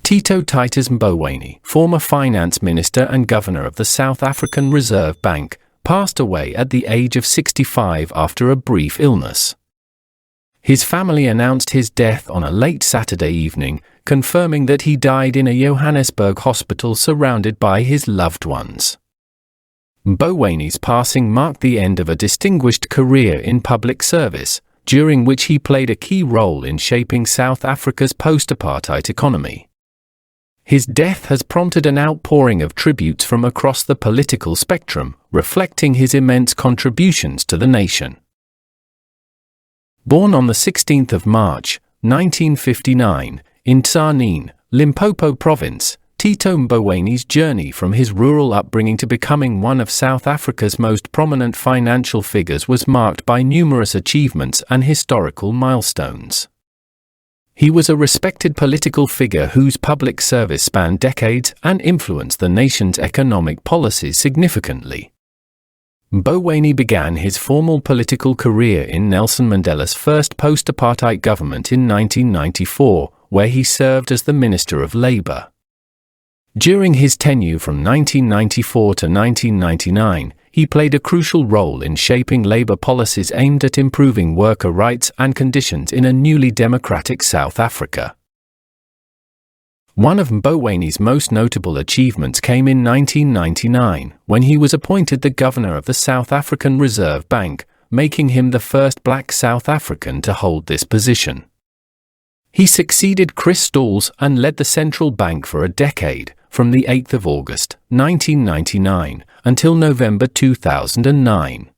Tito Titus Mboweni, former finance minister and governor of the South African Reserve Bank, passed away at the age of 65 after a brief illness. His family announced his death on a late Saturday evening, confirming that he died in a Johannesburg hospital surrounded by his loved ones. Mboweni's passing marked the end of a distinguished career in public service, during which he played a key role in shaping South Africa's post-apartheid economy. His death has prompted an outpouring of tributes from across the political spectrum, reflecting his immense contributions to the nation. Born on the 16th of March, 1959, in Tzaneen, Limpopo Province, Tito Mboweni's journey from his rural upbringing to becoming one of South Africa's most prominent financial figures was marked by numerous achievements and historical milestones. He was a respected political figure whose public service spanned decades and influenced the nation's economic policies significantly. Mboweni began his formal political career in Nelson Mandela's first post-apartheid government in 1994, where he served as the Minister of Labour. During his tenure from 1994 to 1999, he played a crucial role in shaping Labour policies aimed at improving worker rights and conditions in a newly democratic South Africa. One of Mboweni's most notable achievements came in 1999, when he was appointed the governor of the South African Reserve Bank, making him the first black South African to hold this position. He succeeded Chris Stals and led the central bank for a decade, from the 8th of August, 1999, until November 2009.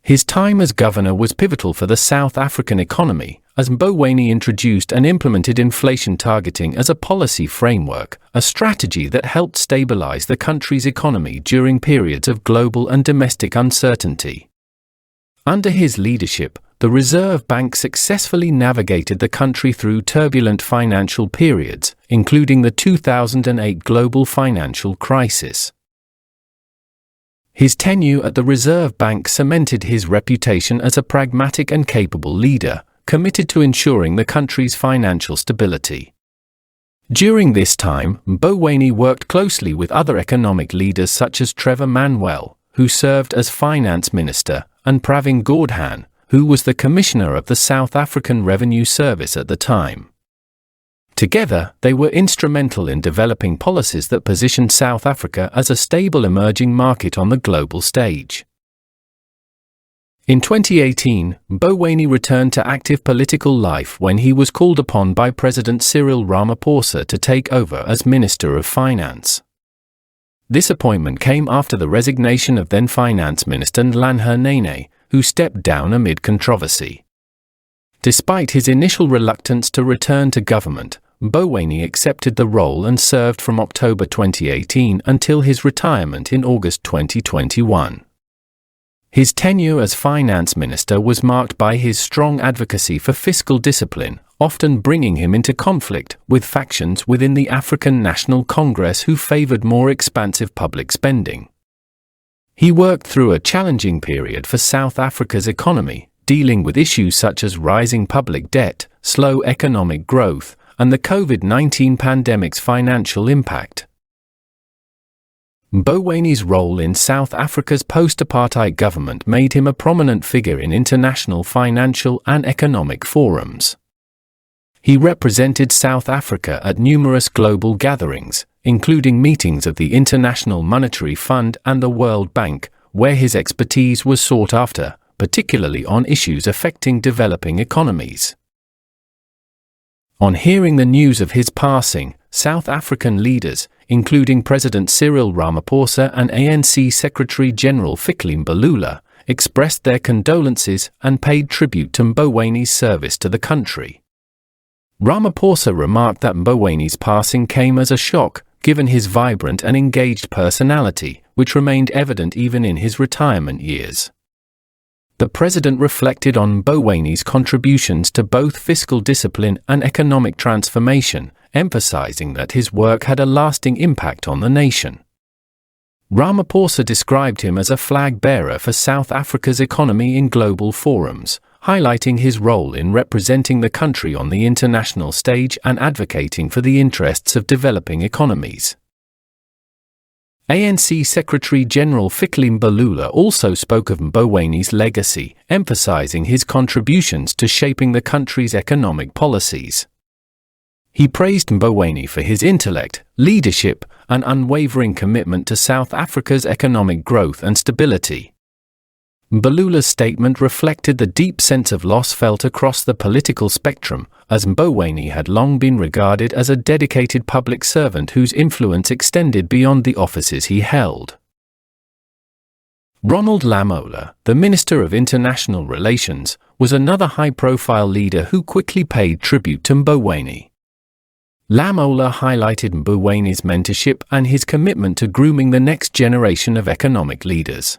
His time as governor was pivotal for the South African economy, as Mboweni introduced and implemented inflation targeting as a policy framework, a strategy that helped stabilize the country's economy during periods of global and domestic uncertainty. Under his leadership, the Reserve Bank successfully navigated the country through turbulent financial periods, including the 2008 global financial crisis. His tenure at the Reserve Bank cemented his reputation as a pragmatic and capable leader, committed to ensuring the country's financial stability. During this time, Mboweni worked closely with other economic leaders such as Trevor Manuel, who served as finance minister, and Pravin Gordhan, who was the commissioner of the South African Revenue Service at the time. Together, they were instrumental in developing policies that positioned South Africa as a stable emerging market on the global stage. In 2018, Mboweni returned to active political life when he was called upon by President Cyril Ramaphosa to take over as Minister of Finance. This appointment came after the resignation of then Finance Minister Nhlanhla Nene, who stepped down amid controversy. Despite his initial reluctance to return to government, Mboweni accepted the role and served from October 2018 until his retirement in August 2021. His tenure as finance minister was marked by his strong advocacy for fiscal discipline, often bringing him into conflict with factions within the African National Congress who favored more expansive public spending. He worked through a challenging period for South Africa's economy, dealing with issues such as rising public debt, slow economic growth, and the COVID-19 pandemic's financial impact. Mboweni's role in South Africa's post-apartheid government made him a prominent figure in international financial and economic forums. He represented South Africa at numerous global gatherings, including meetings of the International Monetary Fund and the World Bank, where his expertise was sought after, particularly on issues affecting developing economies. On hearing the news of his passing, South African leaders, including President Cyril Ramaphosa and ANC Secretary-General Fikile Mbalula, expressed their condolences and paid tribute to Mboweni's service to the country. Ramaphosa remarked that Mboweni's passing came as a shock, given his vibrant and engaged personality, which remained evident even in his retirement years. The president reflected on Mboweni's contributions to both fiscal discipline and economic transformation, emphasizing that his work had a lasting impact on the nation. Ramaphosa described him as a flag bearer for South Africa's economy in global forums, highlighting his role in representing the country on the international stage and advocating for the interests of developing economies. ANC Secretary-General Fikile Mbalula also spoke of Mbowene's legacy, emphasizing his contributions to shaping the country's economic policies. He praised Mbowene for his intellect, leadership, and unwavering commitment to South Africa's economic growth and stability. Mbalula's statement reflected the deep sense of loss felt across the political spectrum, as Mbowene had long been regarded as a dedicated public servant whose influence extended beyond the offices he held. Ronald Lamola, the Minister of International Relations, was another high-profile leader who quickly paid tribute to Mbowene. Lamola highlighted Mbowene's mentorship and his commitment to grooming the next generation of economic leaders.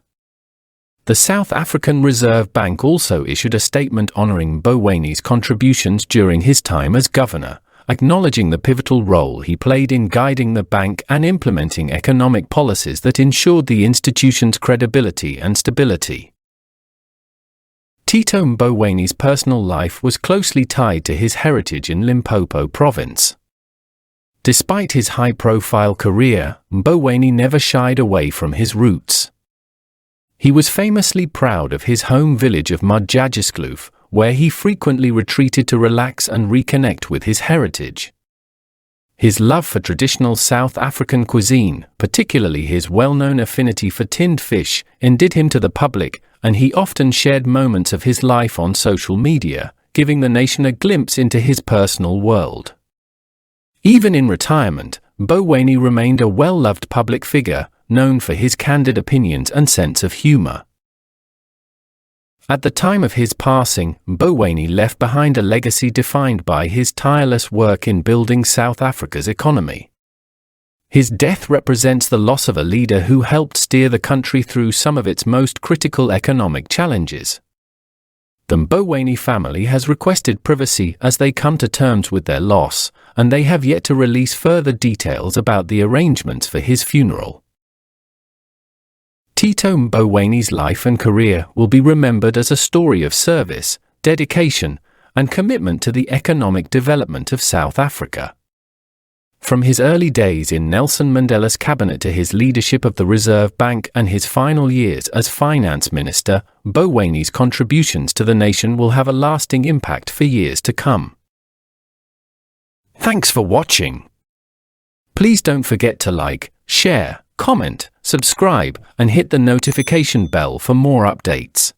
The South African Reserve Bank also issued a statement honoring Mbowene's contributions during his time as governor, acknowledging the pivotal role he played in guiding the bank and implementing economic policies that ensured the institution's credibility and stability. Tito Mbowene's personal life was closely tied to his heritage in Limpopo province. Despite his high-profile career, Mbowene never shied away from his roots. He was famously proud of his home village of Mudjajiskloof, where he frequently retreated to relax and reconnect with his heritage. His love for traditional South African cuisine, particularly his well-known affinity for tinned fish, endeared him to the public, and he often shared moments of his life on social media, giving the nation a glimpse into his personal world. Even in retirement, Mbowene remained a well-loved public figure, known for his candid opinions and sense of humor. At the time of his passing, Mbowene left behind a legacy defined by his tireless work in building South Africa's economy. His death represents the loss of a leader who helped steer the country through some of its most critical economic challenges. The Mbowene family has requested privacy as they come to terms with their loss, and they have yet to release further details about the arrangements for his funeral. Tito Mbowene's life and career will be remembered as a story of service, dedication, and commitment to the economic development of South Africa. From his early days in Nelson Mandela's cabinet to his leadership of the Reserve Bank and his final years as finance minister, Mbowene's contributions to the nation will have a lasting impact for years to come. Thanks for watching. Please don't forget to like, share, comment, subscribe, and hit the notification bell for more updates.